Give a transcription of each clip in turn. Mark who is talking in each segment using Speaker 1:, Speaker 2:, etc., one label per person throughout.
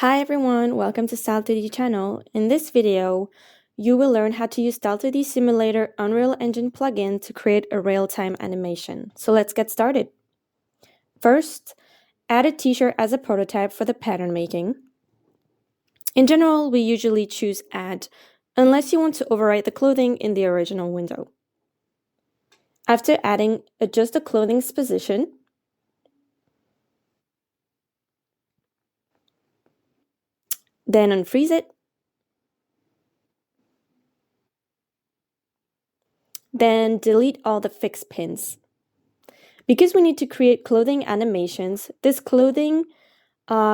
Speaker 1: Hi everyone, welcome to Style2D channel. In this video, you will learn how to use Style2D Simulator Unreal Engine plugin to create a real-time animation. So let's get started. First, add a t-shirt as a prototype for the pattern making. In general, we usually choose Add, unless you want to overwrite the clothing in the original window. After adding, adjust the clothing's position. Then unfreeze it. Then delete all the fixed pins. Because we need to create clothing animations, this clothing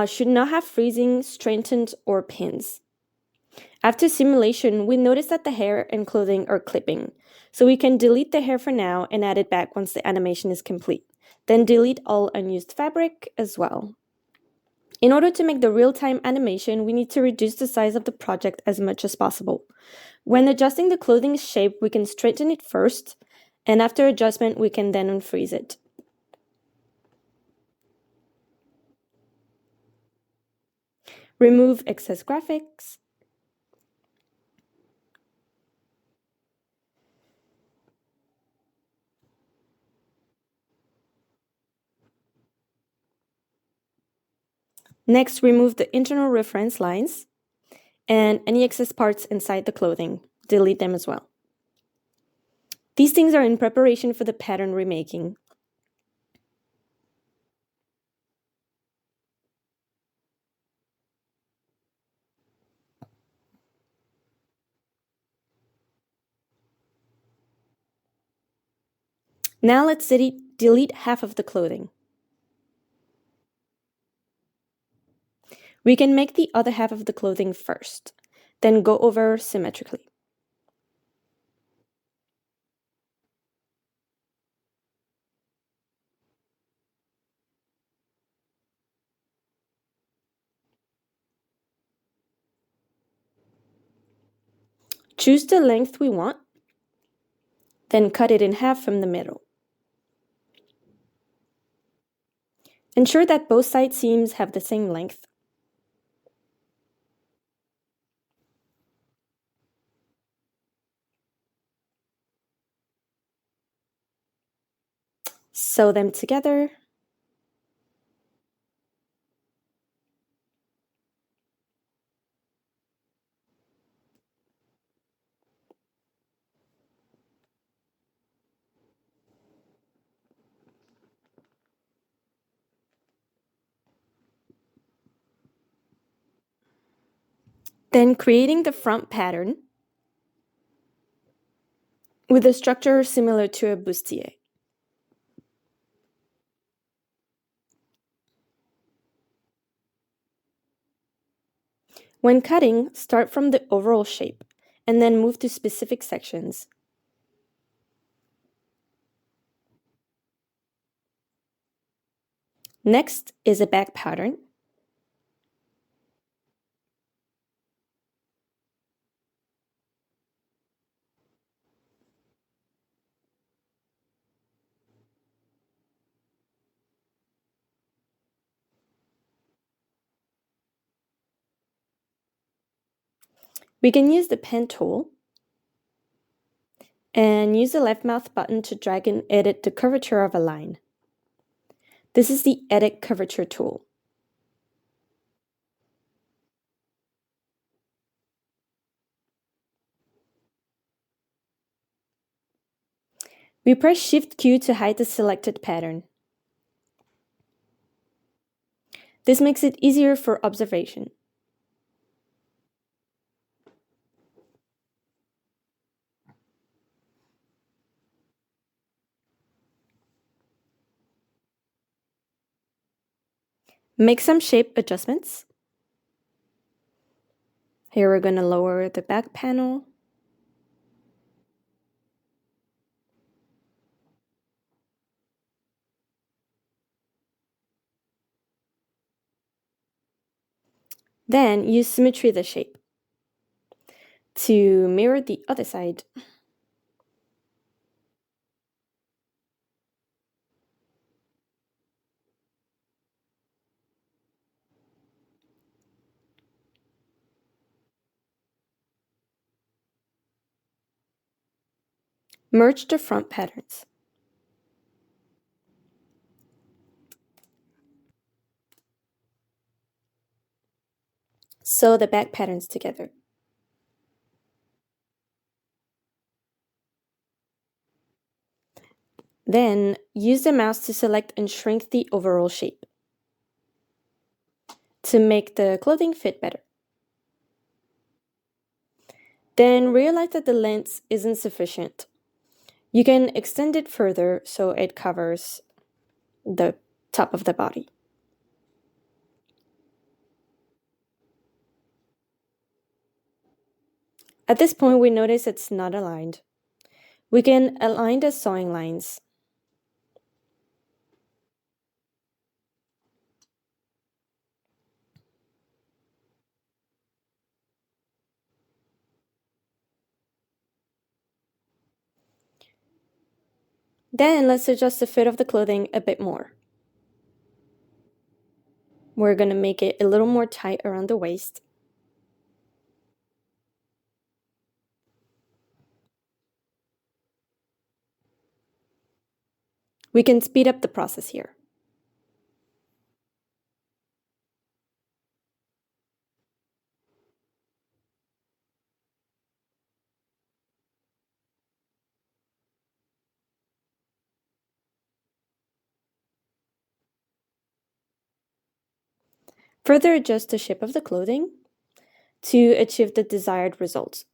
Speaker 1: should not have freezing, straightened, or pins. After simulation, we notice that the hair and clothing are clipping. So we can delete the hair for now and add it back once the animation is complete. Then delete all unused fabric as well. In order to make the real-time animation, we need to reduce the size of the project as much as possible. When adjusting the clothing's shape, we can straighten it first, and after adjustment, we can then unfreeze it. Remove excess graphics. Next, remove the internal reference lines and any excess parts inside the clothing. Delete them as well. These things are in preparation for the pattern remaking. Now let's delete half of the clothing. We can make the other half of the clothing first, then go over symmetrically. Choose the length we want, then cut it in half from the middle. Ensure that both side seams have the same length. Sew them together. Then creating the front pattern with a structure similar to a bustier. When cutting, start from the overall shape and then move to specific sections. Next is a back pattern. We can use the pen tool and use the left mouse button to drag and edit the curvature of a line. This is the Edit Curvature tool. We press Shift-Q to hide the selected pattern. This makes it easier for observation. Make some shape adjustments. Here we're going to lower the back panel. Then use Symmetry the shape to mirror the other side. Merge the front patterns. Sew the back patterns together. Then, use the mouse to select and shrink the overall shape to make the clothing fit better. Then realize that the length isn't sufficient. You can extend it further so it covers the top of the body. At this point, we notice it's not aligned. We can align the sewing lines. Then let's adjust the fit of the clothing a bit more. We're going to make it a little more tight around the waist. We can speed up the process here. Further adjust the shape of the clothing to achieve the desired results.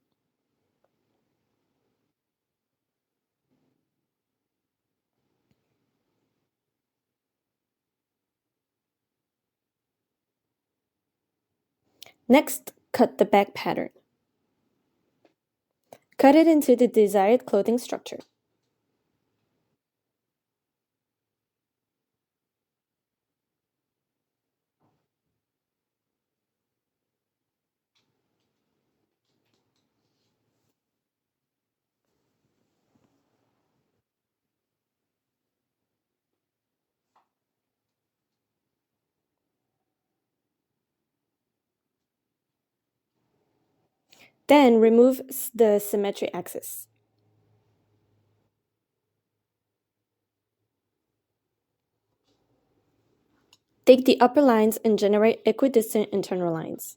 Speaker 1: Next, cut the back pattern. Cut it into the desired clothing structure. Then remove the symmetry axis. Take the upper lines and generate equidistant internal lines.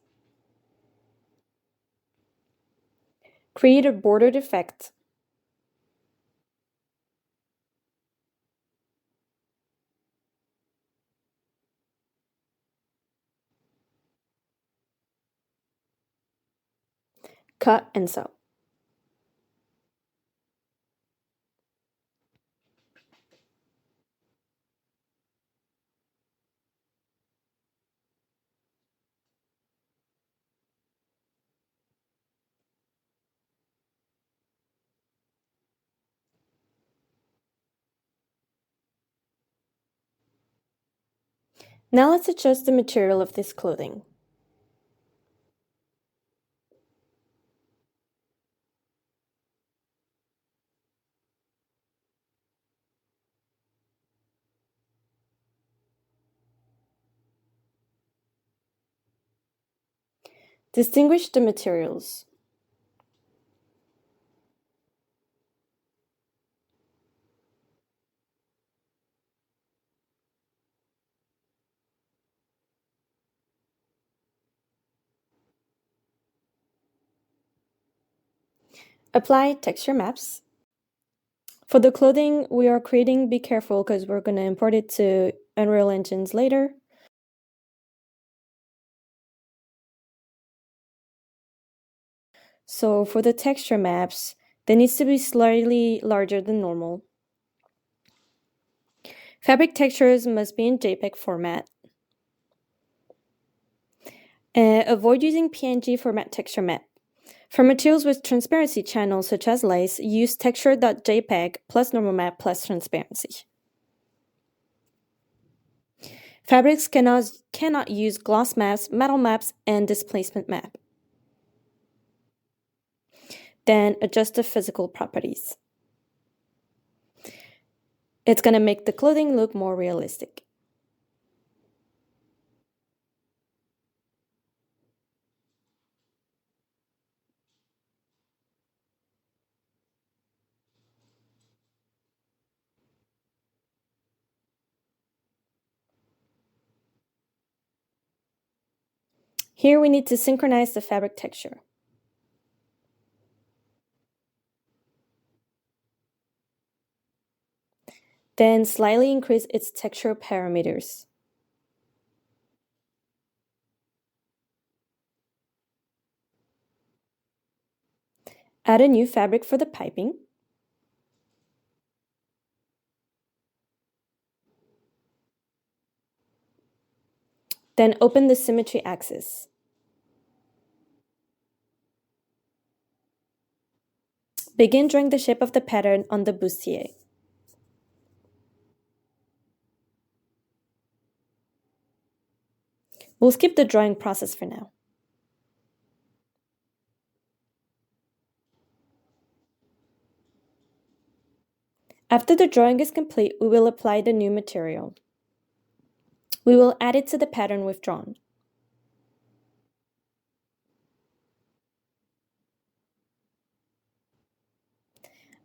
Speaker 1: Create a bordered effect. Cut and sew. Now let's adjust the material of this clothing. Distinguish the materials. Apply texture maps. For the clothing we are creating, be careful because we're going to import it to Unreal Engines later. So for the texture maps, they need to be slightly larger than normal. Fabric textures must be in JPEG format. Avoid using PNG format texture map. For materials with transparency channels such as lace, use texture.jpg plus normal map plus transparency. Fabrics cannot use gloss maps, metal maps, and displacement map. Then adjust the physical properties. It's going to make the clothing look more realistic. Here we need to synchronize the fabric texture. Then slightly increase its texture parameters. Add a new fabric for the piping. Then open the symmetry axis. Begin drawing the shape of the pattern on the bustier. We'll skip the drawing process for now. After the drawing is complete, we will apply the new material. We will add it to the pattern we've drawn.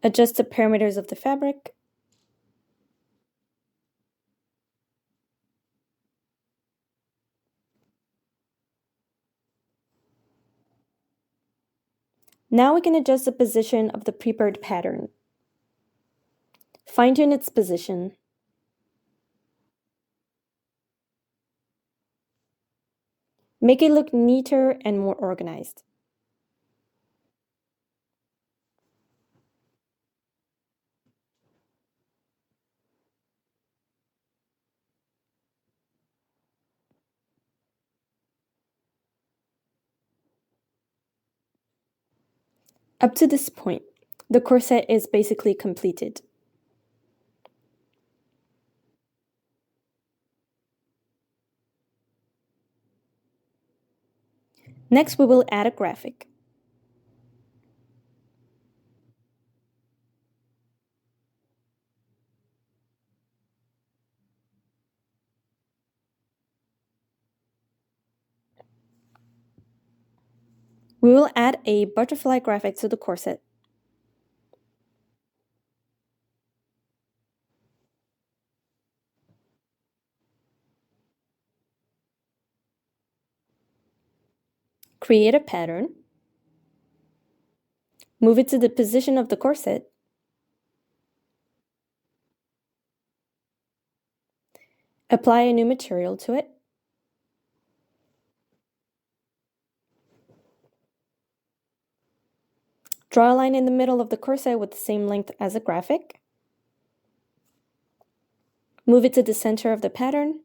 Speaker 1: Adjust the parameters of the fabric. Now we can adjust the position of the prepared pattern. Fine-tune its position. Make it look neater and more organized. Up to this point, the corset is basically completed. Next, we will add a graphic. We will add a butterfly graphic to the corset. Create a pattern. Move it to the position of the corset. Apply a new material to it. Draw a line in the middle of the corset with the same length as a graphic. Move it to the center of the pattern.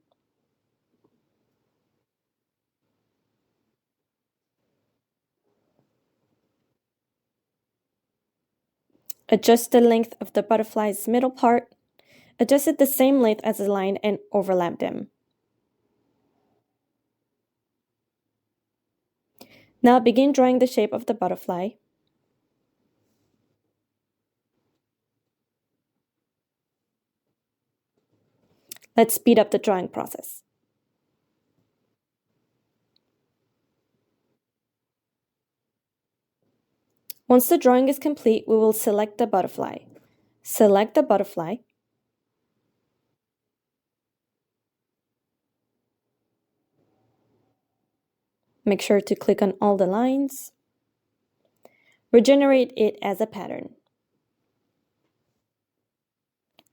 Speaker 1: Adjust the length of the butterfly's middle part. Adjust it the same length as the line and overlap them. Now begin drawing the shape of the butterfly. Let's speed up the drawing process. Once the drawing is complete, we will select the butterfly. Select the butterfly. Make sure to click on all the lines. Regenerate it as a pattern.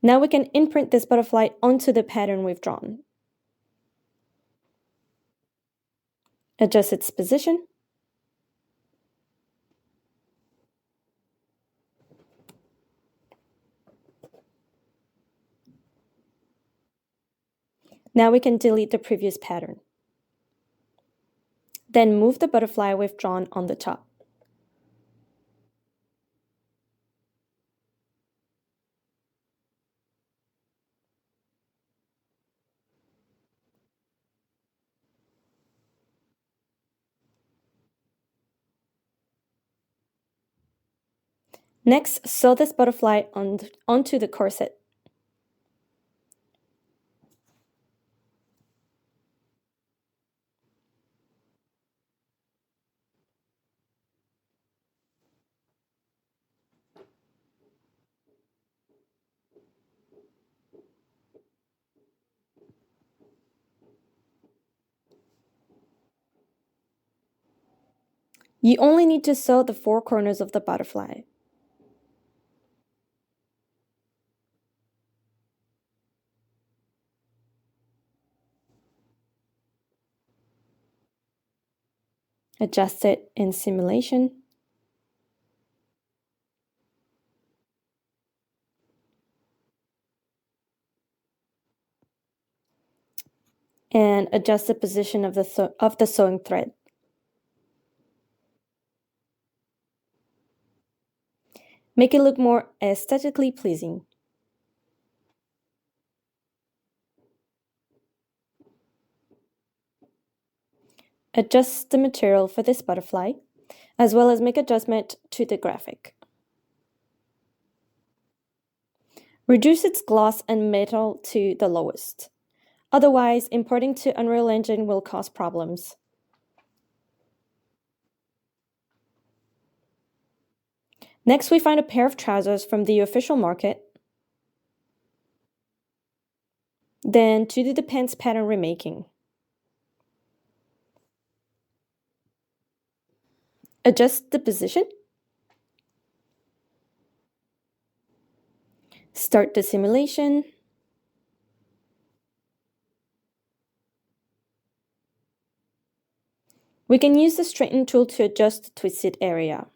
Speaker 1: Now we can imprint this butterfly onto the pattern we've drawn. Adjust its position. Now we can delete the previous pattern. Then move the butterfly we've drawn on the top. Next, sew this butterfly onto the corset. You only need to sew the 4 corners of the butterfly. Adjust it in simulation. And adjust the position of the sewing thread. Make it look more aesthetically pleasing. Adjust the material for this butterfly, as well as make adjustment to the graphic. Reduce its gloss and metal to the lowest. Otherwise, importing to Unreal Engine will cause problems. Next, we find a pair of trousers from the official market. Then to do the pants pattern remaking. Adjust the position. Start the simulation. We can use the straighten tool to adjust the twisted area.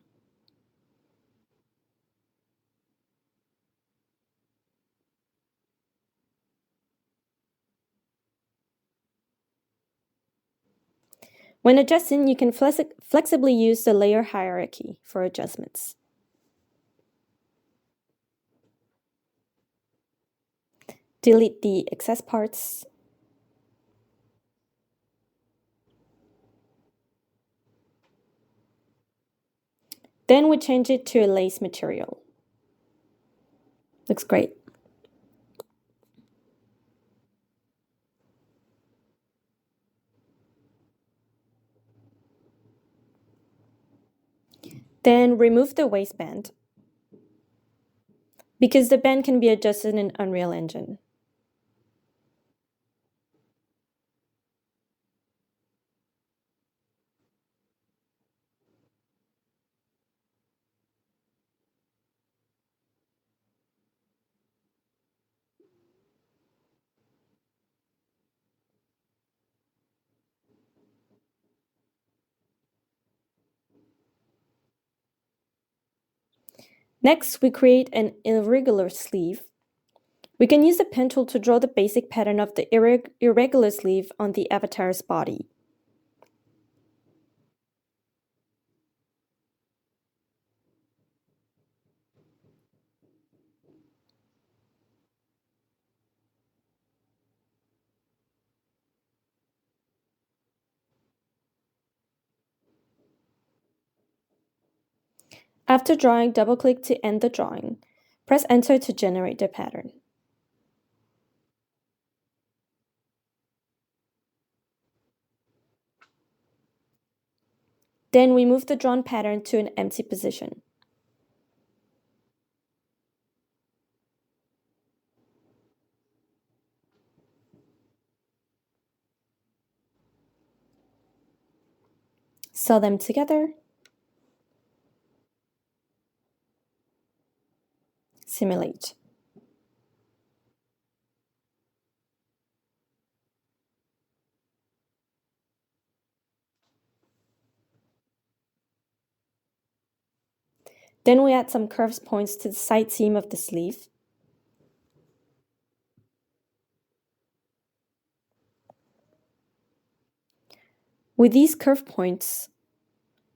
Speaker 1: When adjusting, you can flexibly use the layer hierarchy for adjustments. Delete the excess parts. Then we change it to a lace material. Looks great. Then remove the waistband, because the band can be adjusted in Unreal Engine. Next, we create an irregular sleeve. We can use the pen tool to draw the basic pattern of the irregular sleeve on the avatar's body. After drawing, double-click to end the drawing. Press Enter to generate the pattern. Then we move the drawn pattern to an empty position. Sew them together. Simulate. Then we add some curved points to the side seam of the sleeve. With these curved points,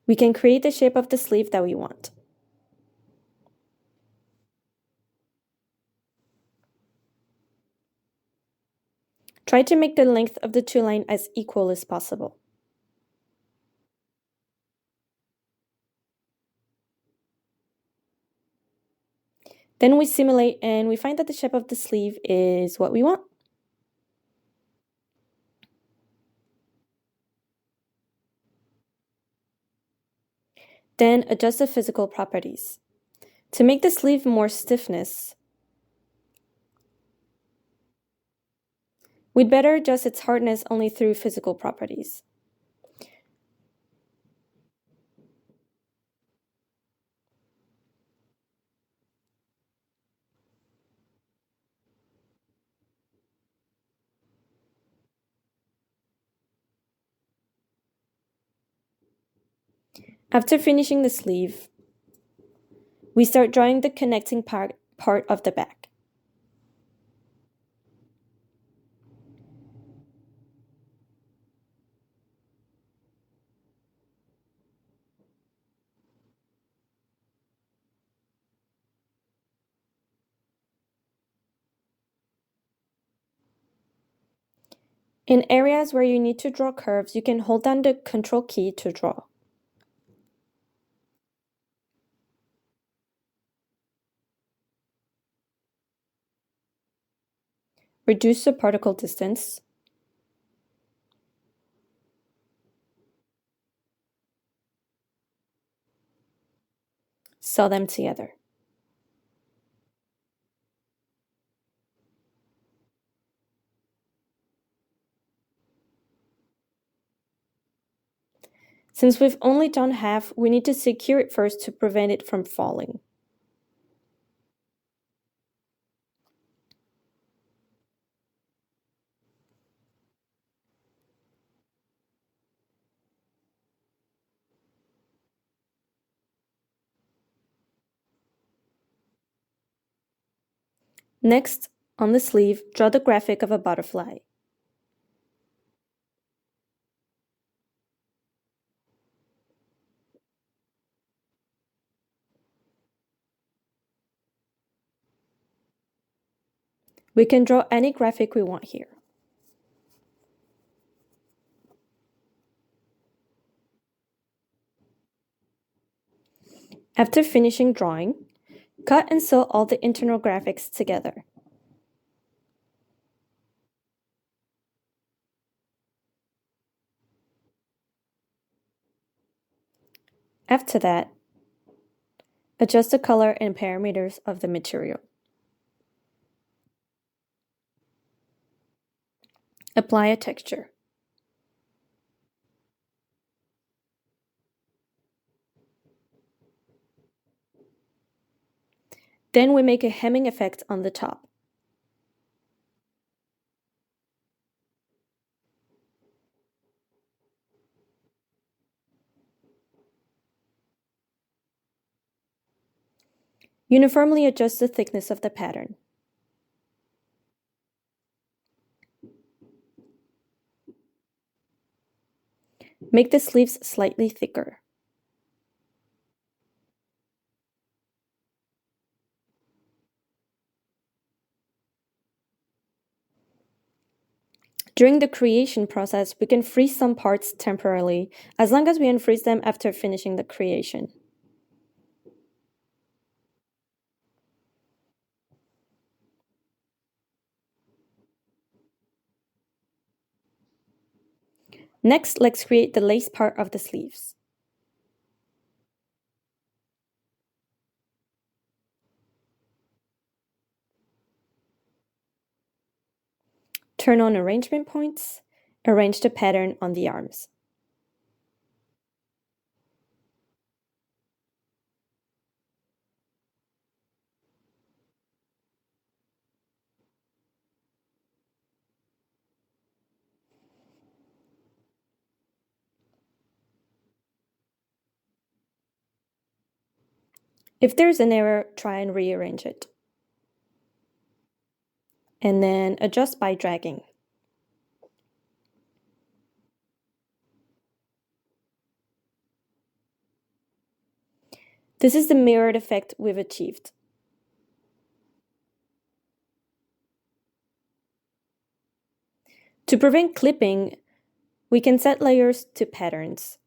Speaker 1: we can create the shape of the sleeve that we want. Try to make the length of the two lines as equal as possible. Then we simulate and we find that the shape of the sleeve is what we want. Then adjust the physical properties. To make the sleeve more stiffness, we'd better adjust its hardness only through physical properties. After finishing the sleeve, we start drawing the connecting part of the back. In areas where you need to draw curves, you can hold down the Control key to draw. Reduce the particle distance. Sew them together. Since we've only done half, we need to secure it first to prevent it from falling. Next, on the sleeve, draw the graphic of a butterfly. We can draw any graphic we want here. After finishing drawing, cut and sew all the internal graphics together. After that, adjust the color and parameters of the material. Apply a texture. Then we make a hemming effect on the top. Uniformly adjust the thickness of the pattern. Make the sleeves slightly thicker. During the creation process, we can freeze some parts temporarily, as long as we unfreeze them after finishing the creation. Next, let's create the lace part of the sleeves. Turn on arrangement points. Arrange the pattern on the arms. If there's an error, try and rearrange it. And then adjust by dragging. This is the mirrored effect we've achieved. To prevent clipping, we can set layers to patterns.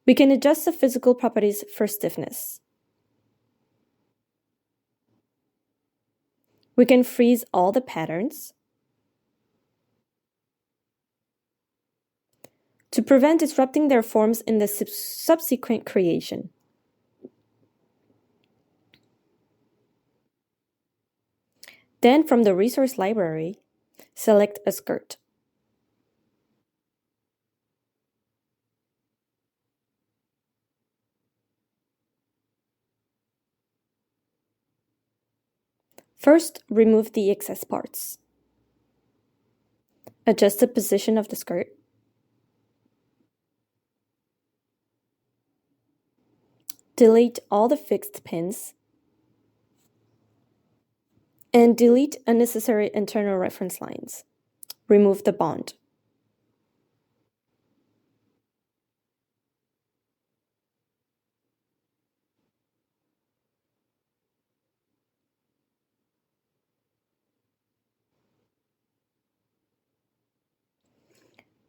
Speaker 1: We can adjust the physical properties for stiffness. We can freeze all the patterns to prevent disrupting their forms in the subsequent creation. Then, from the resource library, select a skirt. First, remove the excess parts. Adjust the position of the skirt. Delete all the fixed pins. And delete unnecessary internal reference lines. Remove the bond.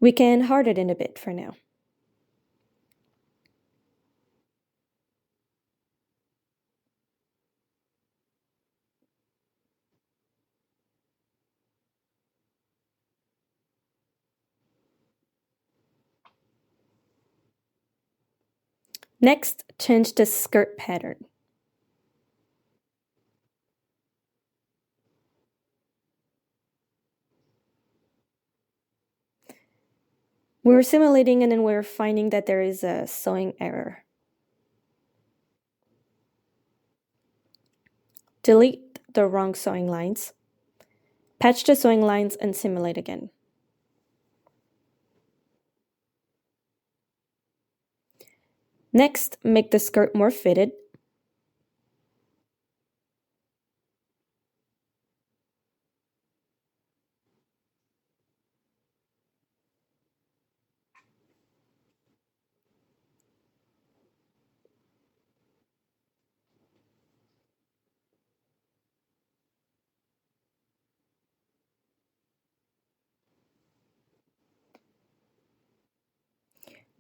Speaker 1: We can harden it a bit for now. Next, change the skirt pattern. We're simulating and then we're finding that there is a sewing error. Delete the wrong sewing lines. Patch the sewing lines and simulate again. Next, make the skirt more fitted.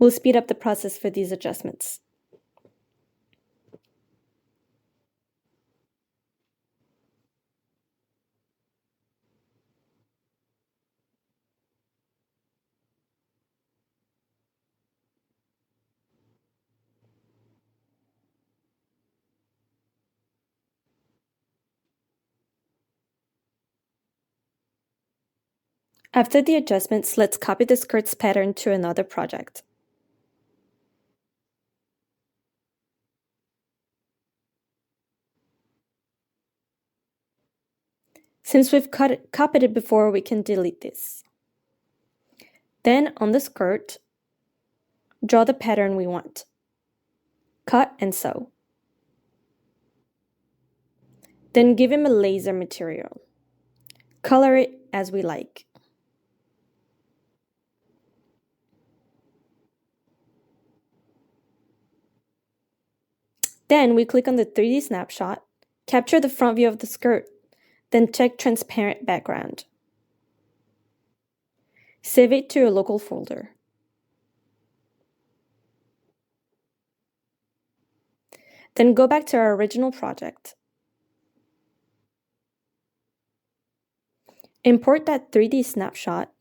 Speaker 1: We'll speed up the process for these adjustments. After the adjustments, let's copy the skirt's pattern to another project. Since we've copied it before, we can delete this. Then on the skirt, draw the pattern we want. Cut and sew. Then give him a laser material. Color it as we like. Then we click on the 3D snapshot, capture the front view of the skirt, then check transparent background. Save it to your local folder. Then go back to our original project. Import that 3D snapshot.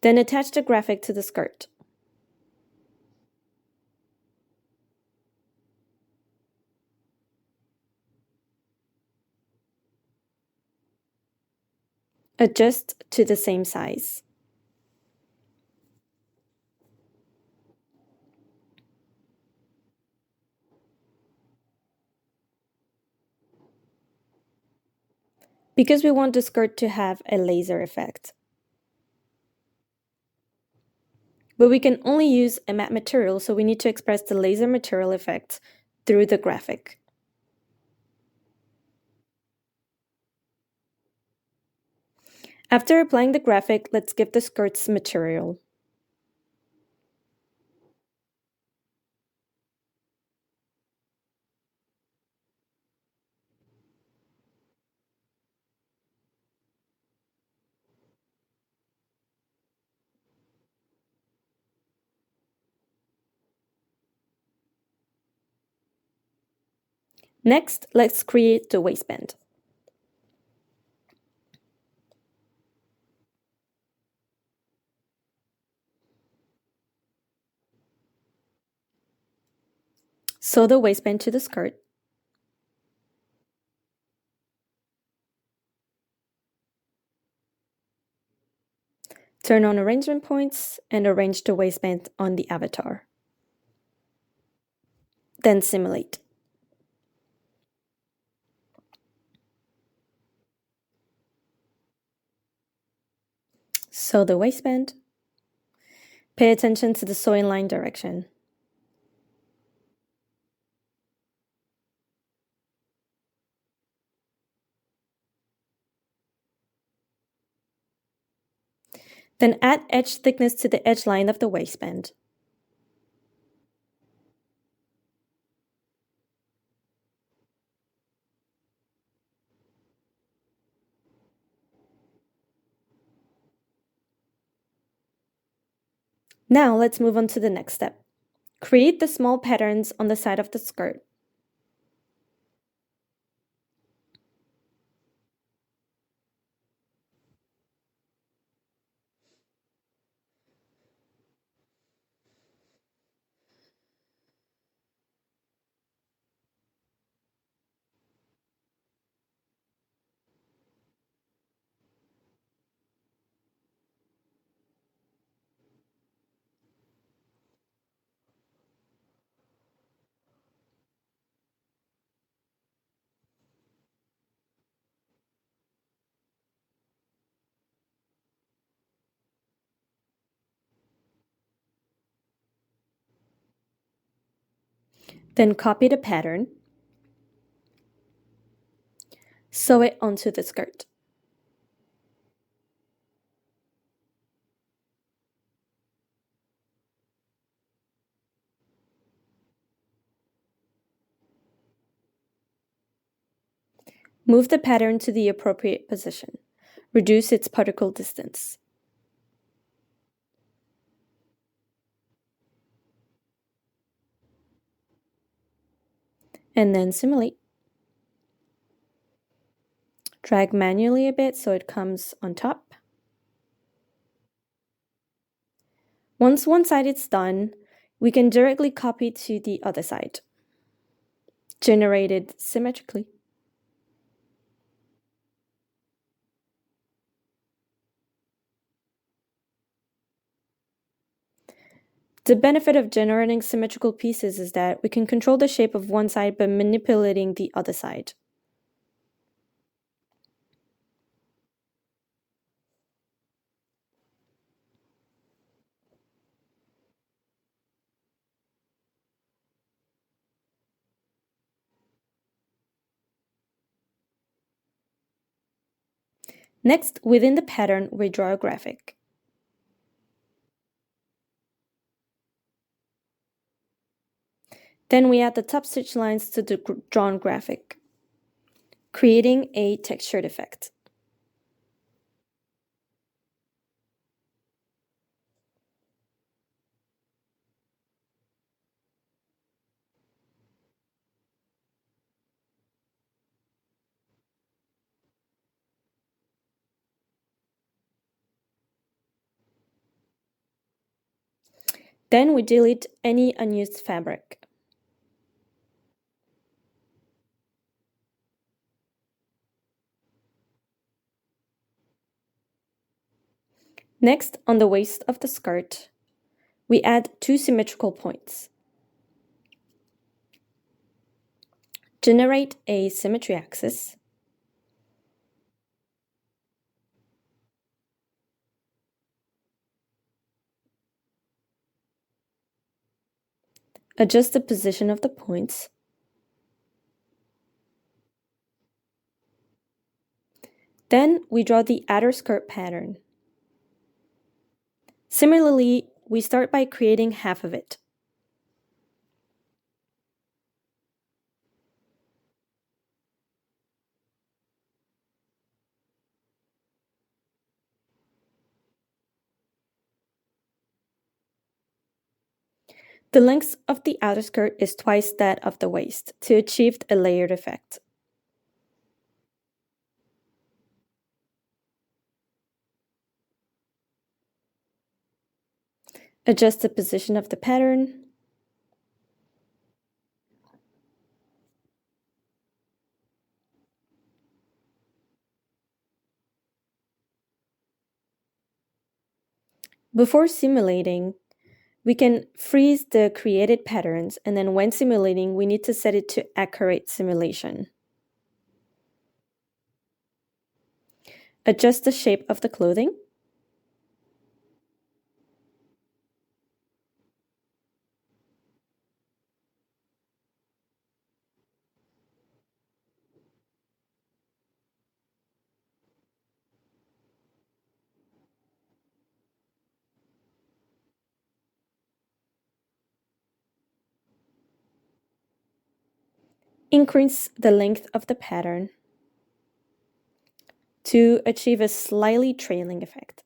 Speaker 1: Then attach the graphic to the skirt. Adjust to the same size. Because we want the skirt to have a laser effect. But we can only use a matte material, so we need to express the laser material effect through the graphic. After applying the graphic, let's give the skirts material. Next, let's create the waistband. Sew the waistband to the skirt. Turn on arrangement points and arrange the waistband on the avatar. Then simulate. Sew the waistband. Pay attention to the sewing line direction. Then add edge thickness to the edge line of the waistband. Now let's move on to the next step. Create the small patterns on the side of the skirt. Then copy the pattern. Sew it onto the skirt. Move the pattern to the appropriate position. Reduce its particle distance. And then simulate. Drag manually a bit so it comes on top. Once one side is done, we can directly copy to the other side. Generate it symmetrically. The benefit of generating symmetrical pieces is that we can control the shape of one side by manipulating the other side. Next, within the pattern, we draw a graphic. Then we add the top stitch lines to the drawn graphic, creating a textured effect. Then we delete any unused fabric. Next, on the waist of the skirt, we add 2 symmetrical points. Generate a symmetry axis. Adjust the position of the points. Then we draw the outer skirt pattern. Similarly, we start by creating half of it. The length of the outer skirt is twice that of the waist to achieve a layered effect. Adjust the position of the pattern. Before simulating, We can freeze the created patterns, and then when simulating, we need to set it to accurate simulation. Adjust the shape of the clothing. Increase the length of the pattern to achieve a slightly trailing effect.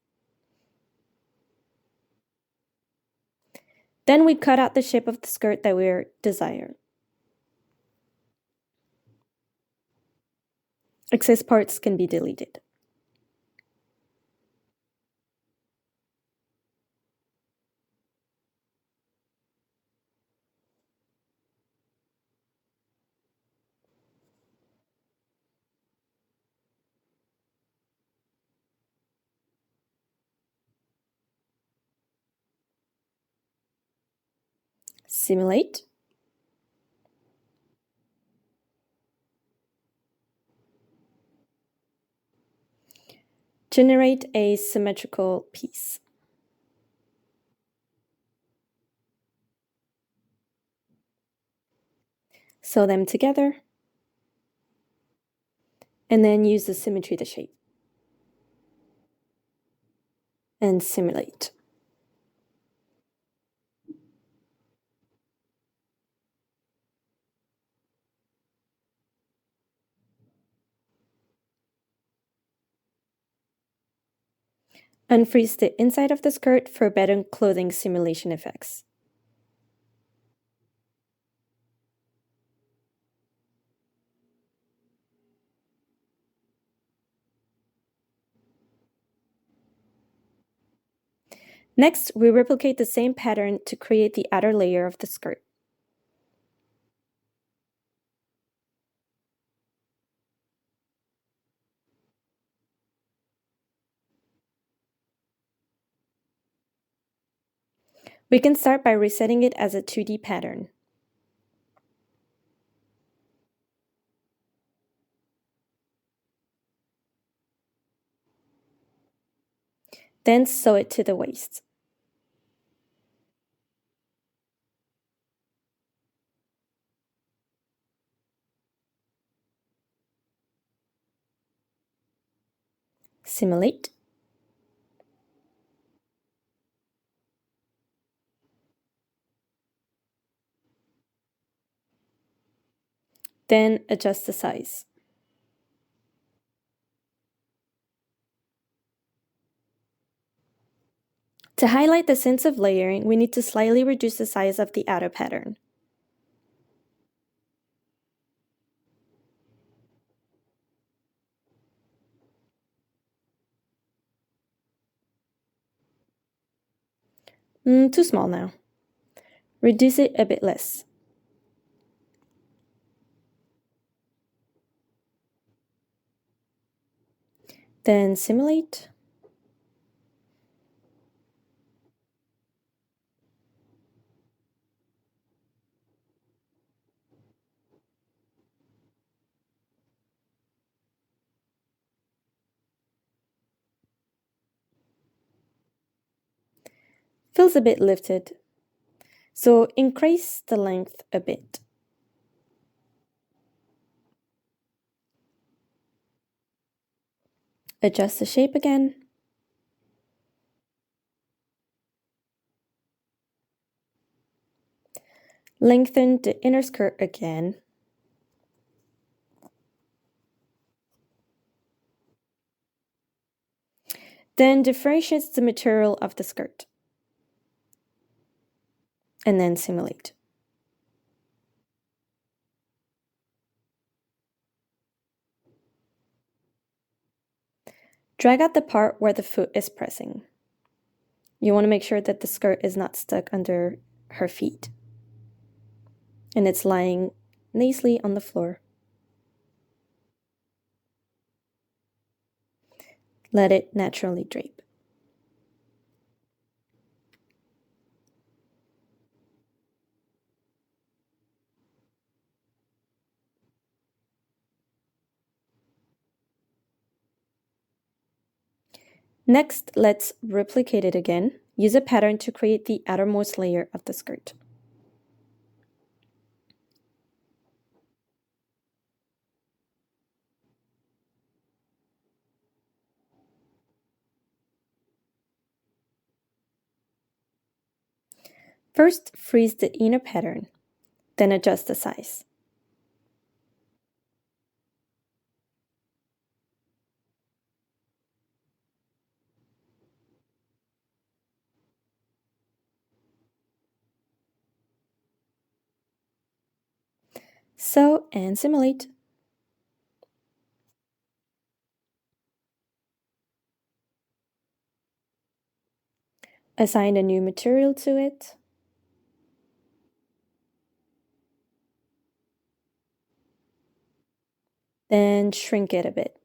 Speaker 1: Then we cut out the shape of the skirt that we desire. Excess parts can be deleted. Simulate. Generate a symmetrical piece. Sew them together, and then use the symmetry to shape. And simulate. Unfreeze the inside of the skirt for better clothing simulation effects. Next, we replicate the same pattern to create the outer layer of the skirt. We can start by resetting it as a 2D pattern. Then sew it to the waist. Simulate. Then adjust the size. To highlight the sense of layering, we need to slightly reduce the size of the outer pattern. Too small now. Reduce it a bit less. Then simulate. Feels a bit lifted, so increase the length a bit. Adjust the shape again. Lengthen the inner skirt again. Then differentiate the material of the skirt. And then simulate. Drag out the part where the foot is pressing. You want to make sure that the skirt is not stuck under her feet. And it's lying nicely on the floor. Let it naturally drape. Next, let's replicate it again. Use a pattern to create the outermost layer of the skirt. First, freeze the inner pattern, then adjust the size. Sew and simulate. Assign a new material to it. Then shrink it a bit.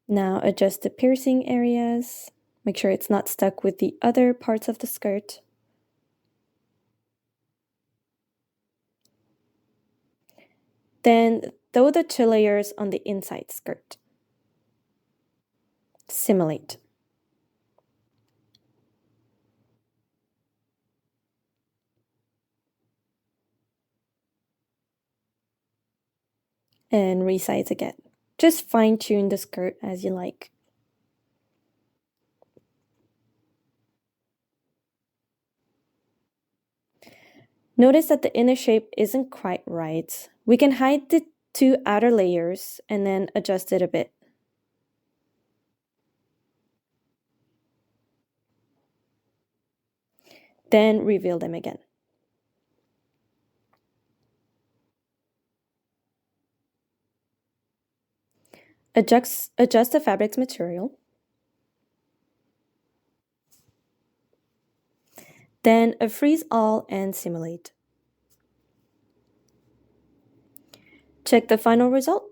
Speaker 1: Now adjust the piercing areas. Make sure it's not stuck with the other parts of the skirt. Then sew the 2 layers on the inside skirt. Simulate. And resize again. Just fine-tune the skirt as you like. Notice that the inner shape isn't quite right. We can hide the 2 outer layers and then adjust it a bit. Then reveal them again. Adjust the fabric's material. Then freeze all and simulate. Check the final result.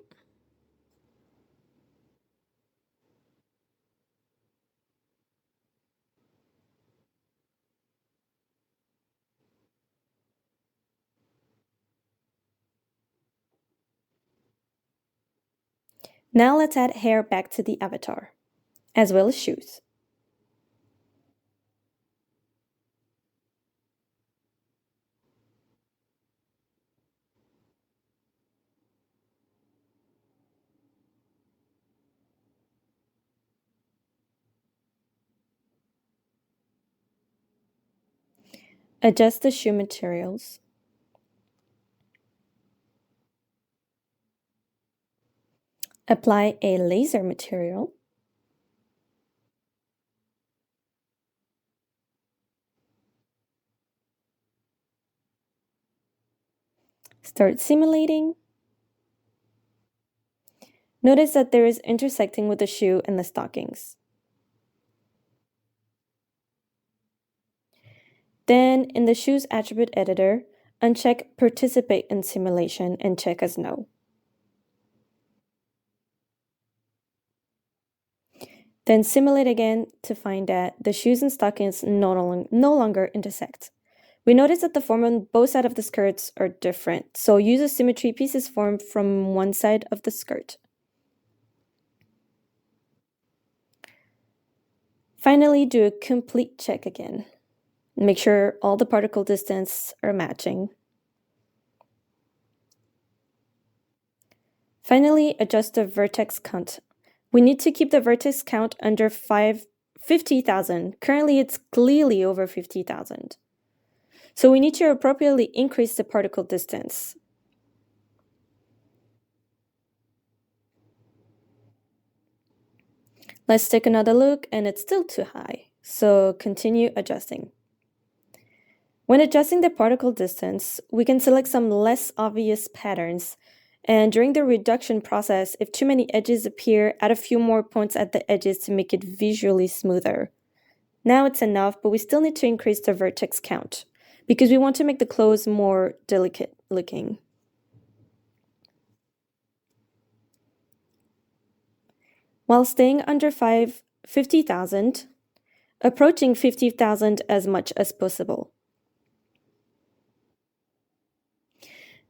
Speaker 1: Now let's add hair back to the avatar, as well as shoes. Adjust the shoe materials. Apply a laser material. Start simulating. Notice that there is intersecting with the shoe and the stockings. Then, in the Shoes Attribute Editor, uncheck Participate in Simulation and check as No. Then simulate again to find that the shoes and stockings no longer intersect. We notice that the form on both sides of the skirts are different, so use a symmetry pieces form from one side of the skirt. Finally, do a complete check again. Make sure all the particle distance are matching. Finally, adjust the vertex count. We need to keep the vertex count under 50,000. Currently, it's clearly over 50,000. So we need to appropriately increase the particle distance. Let's take another look, and it's still too high. So continue adjusting. When adjusting the particle distance, we can select some less obvious patterns. And during the reduction process, if too many edges appear, add a few more points at the edges to make it visually smoother. Now it's enough, but we still need to increase the vertex count because we want to make the clothes more delicate looking. While staying under 50,000, approaching 50,000 as much as possible.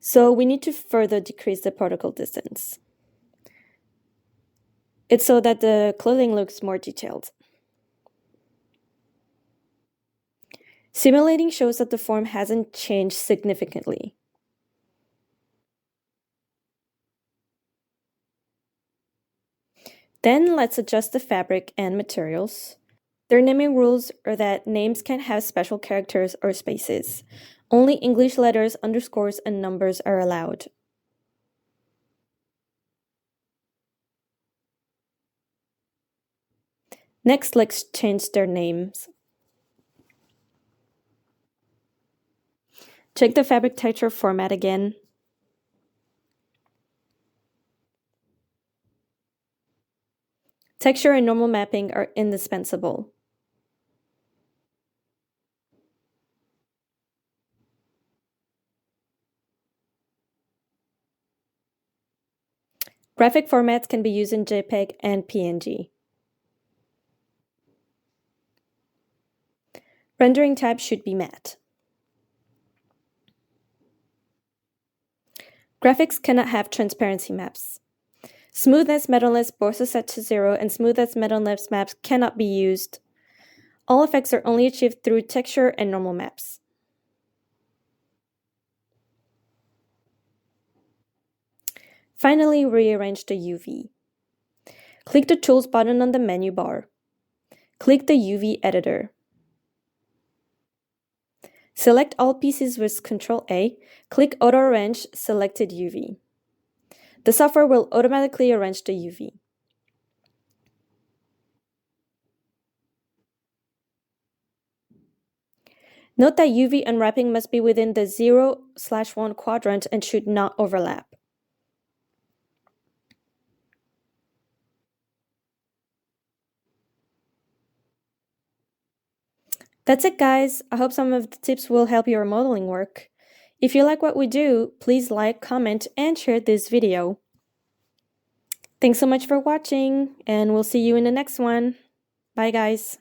Speaker 1: So we need to further decrease the particle distance. It's so that the clothing looks more detailed. Simulating shows that the form hasn't changed significantly. Then let's adjust the fabric and materials. Their naming rules are that names can't have special characters or spaces. Only English letters, underscores, and numbers are allowed. Next, let's change their names. Check the fabric texture format again. Texture and normal mapping are indispensable. Graphic formats can be used in JPEG and PNG. Rendering type should be matte. Graphics cannot have transparency maps. Smoothness, metalness, both are set to 0, and smoothness, metalness maps cannot be used. All effects are only achieved through texture and normal maps. Finally, rearrange the UV. Click the Tools button on the menu bar. Click the UV editor. Select all pieces with Ctrl-A, click Auto Arrange selected UV. The software will automatically arrange the UV. Note that UV unwrapping must be within the 0/1 quadrant and should not overlap. That's it, guys. I hope some of the tips will help your modeling work. If you like what we do, please like, comment, and share this video. Thanks so much for watching, and we'll see you in the next one. Bye, guys.